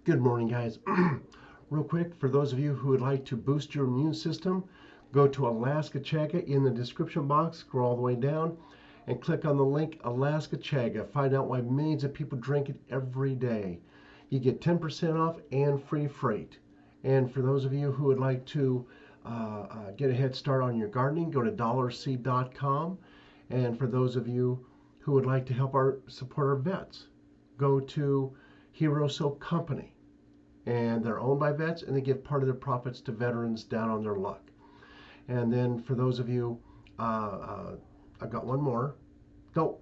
Good morning, guys. Real quick, for those of you who would like to boost your immune system, go to Alaska Chaga in the description box, scroll all the way down, and click on the link Alaska Chaga. Find out why millions of people drink it every day. You get 10% off and free freight. And for those of you who would like to get a head start on your gardening, go to dollarseed.com. And for those of you who would like to help support our vets, go to Hero Soap Company. And they're owned by vets, and they give part of their profits to veterans down on their luck. And then for those of you, I've got one more. Don't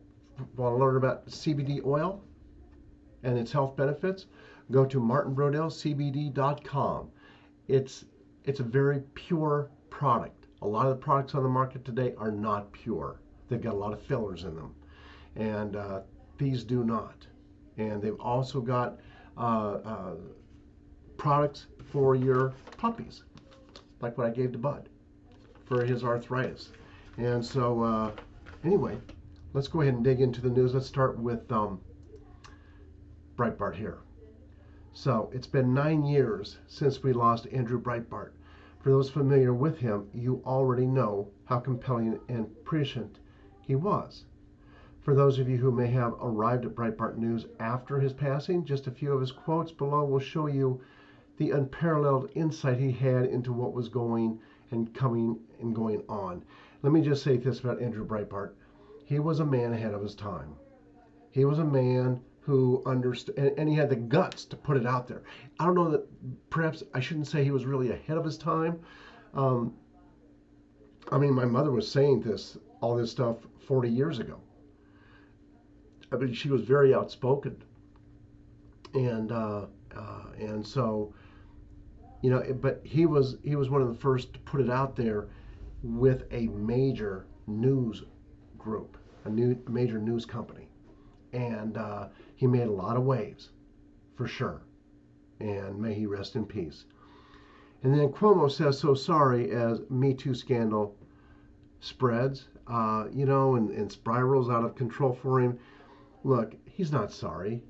want to learn about CBD oil and its health benefits? Go to martinbrodellcbd.com. It's a very pure product. A lot of the products on the market today are not pure. They've got a lot of fillers in them, and these do not. And they've also got products for your puppies, like what I gave to Bud for his arthritis. And so anyway, let's go ahead and dig into the news. Let's start with Breitbart here. So it's been 9 years since we lost Andrew Breitbart. For those familiar with him, you already know how compelling and prescient he was. For those of you who may have arrived at Breitbart News after his passing, just a few of his quotes below will show you the unparalleled insight he had into what was going and coming and going on. Let me just say this about Andrew Breitbart. He was a man ahead of his time. He was a man who understood, and he had the guts to put it out there. I don't know that, perhaps I shouldn't say he was really ahead of his time. I mean, my mother was saying all this stuff 40 years ago. I mean, she was very outspoken. And so, you know, but he was one of the first to put it out there with a major news group, major news company, and he made a lot of waves, for sure. And may he rest in peace. And then Cuomo says so sorry as Me Too scandal spreads, and spirals out of control for him. Look, he's not sorry.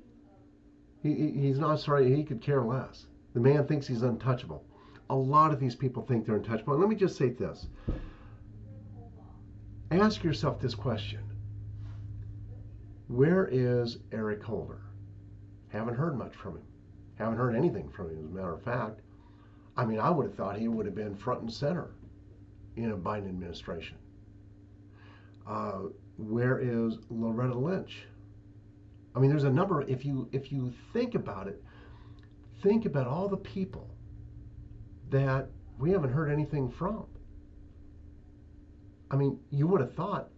He's not sorry. He could care less. The man thinks he's untouchable. A lot of these people think they're untouchable. And let me just say this. Ask yourself this question. Where is Eric Holder? Haven't heard much from him. Haven't heard anything from him, as a matter of fact. I mean, I would have thought he would have been front and center in a Biden administration. Where is Loretta Lynch? I mean, there's a number. If you think about it, think about all the people that we haven't heard anything from. I mean, you would have thought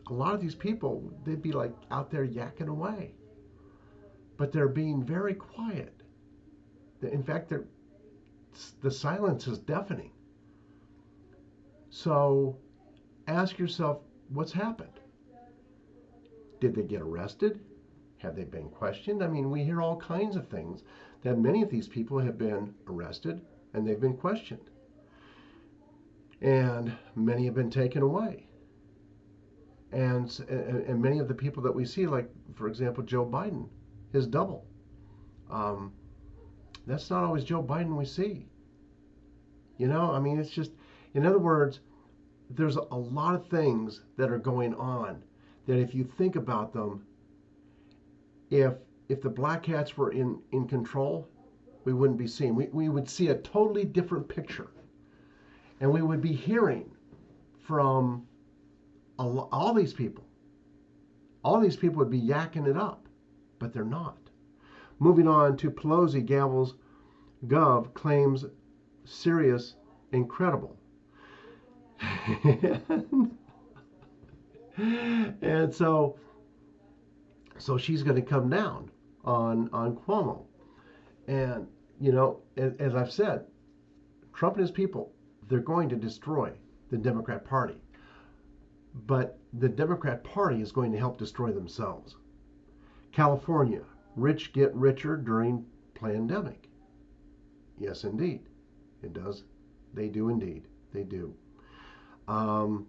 a lot of these people, they'd be like out there yakking away. But they're being very quiet. In fact, the silence is deafening. So ask yourself, what's happened? Did they get arrested? Have they been questioned? I mean, we hear all kinds of things that many of these people have been arrested and they've been questioned. And many have been taken away. And many of the people that we see, like, for example, Joe Biden, his double. That's not always Joe Biden we see. You know, I mean, it's just, in other words, there's a lot of things that are going on that if you think about them, if the black hats were in control, we wouldn't be seeing. We would see a totally different picture. And we would be hearing from all these people. All these people would be yakking it up, but they're not. Moving on to Pelosi gavels, Gov claims serious, incredible. And so she's going to come down on Cuomo. And, you know, as I've said, Trump and his people, they're going to destroy the Democrat Party. But the Democrat Party is going to help destroy themselves. California, rich get richer during pandemic. Yes, indeed. It does. They do indeed. They do. And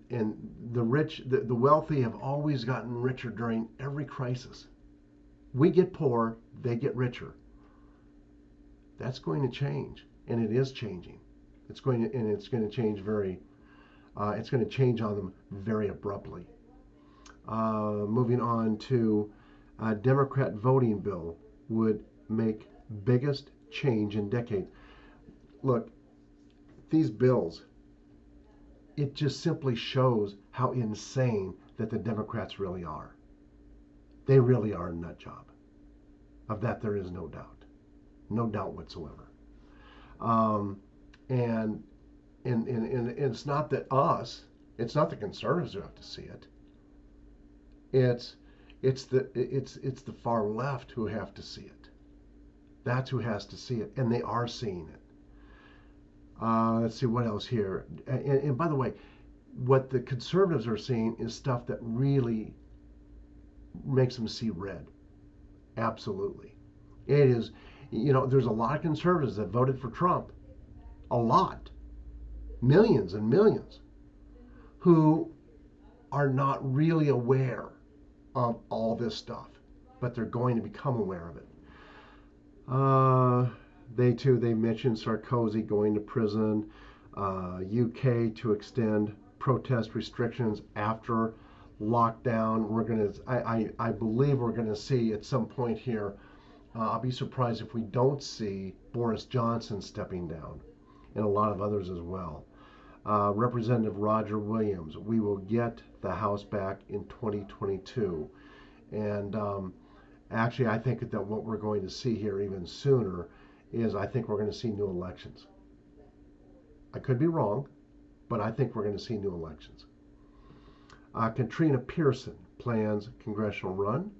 the rich, the wealthy have always gotten richer during every crisis. We get poor, they get richer. That's going to change, and it is changing. It's going to, and it's going to change very. It's going to change on them very abruptly. Moving on to Democrat voting bill would make biggest change in decades. Look, these bills, it just simply shows how insane that the Democrats really are. They really are a nut job. Of that, there is no doubt. No doubt whatsoever. Um, and, and it's not that it's not the conservatives who have to see it. It's it's the far left who have to see it. That's who has to see it, and they are seeing it. Let's see what else here. And by the way, what the conservatives are seeing is stuff that really makes them see red. Absolutely. It is, there's a lot of conservatives that voted for Trump. A lot. Millions and millions. Who are not really aware of all this stuff. But they're going to become aware of it. They mentioned Sarkozy going to prison. UK to extend protest restrictions after lockdown. I believe we're gonna see at some point here. I'll be surprised if we don't see Boris Johnson stepping down, and a lot of others as well. Representative Roger Williams, we will get the House back in 2022, and actually, I think that what we're going to see here even sooner is I think we're going to see new elections. I could be wrong, but I think we're going to see new elections. Katrina Pearson plans congressional run.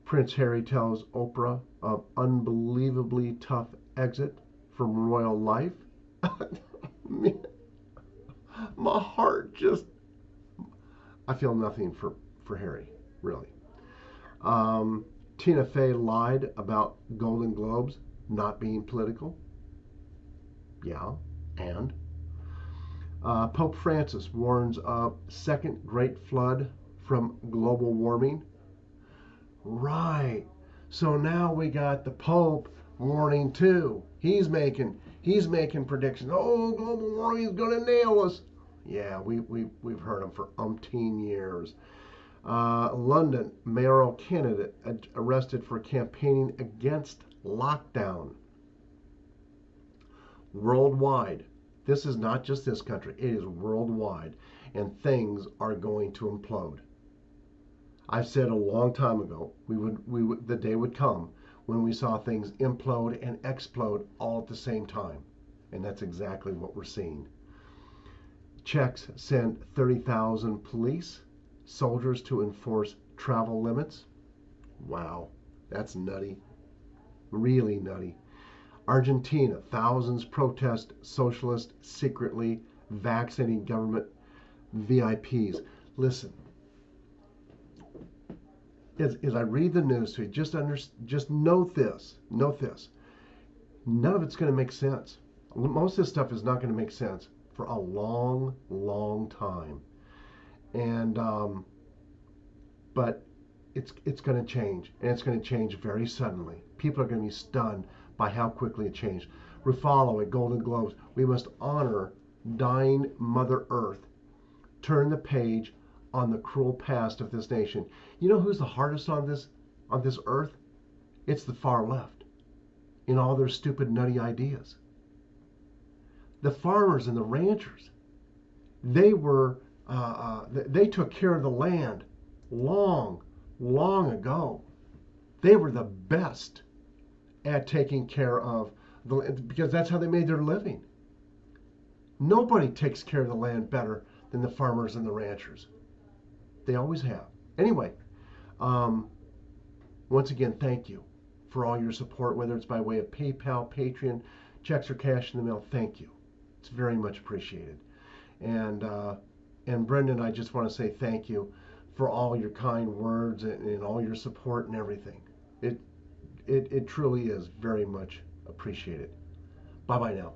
Prince Harry tells Oprah of unbelievably tough exit from royal life. My heart just, I feel nothing for Harry, really. Tina Fey lied about Golden Globes not being political. Yeah, and Pope Francis warns of second great flood from global warming. Right. So now we got the Pope warning too. He's making predictions. Oh, global warming is gonna nail us. Yeah, we've heard him for umpteen years. London mayoral candidate arrested for campaigning against lockdown. Worldwide. This is not just this country, it is worldwide, and things are going to implode. I've said a long time ago, the day would come when we saw things implode and explode all at the same time, and that's exactly what we're seeing. Czechs sent 30,000 police soldiers to enforce travel limits. Wow, that's nutty, really nutty. Argentina, thousands protest socialists secretly vaccinating government VIPs. Listen, as I read the news to you, just note this. None of it's going to make sense. Most of this stuff is not going to make sense for a long, long time. And but it's going to change, and it's going to change very suddenly. People are going to be stunned by how quickly it changed. Ruffalo at Golden Globes, we must honor dying Mother Earth. Turn the page on the cruel past of this nation. You know who's the hardest on this earth? It's the far left, in all their stupid, nutty ideas. The farmers and the ranchers, they took care of the land long ago. They were the best at taking care of the land because that's how they made their living. Nobody takes care of the land better than the farmers and the ranchers. They always have. Anyway, once again, thank you for all your support, whether it's by way of PayPal, Patreon, checks or cash in the mail. Thank you. It's very much appreciated. And Brendan, I just want to say thank you for all your kind words and all your support and everything. It truly is very much appreciated. Bye-bye now.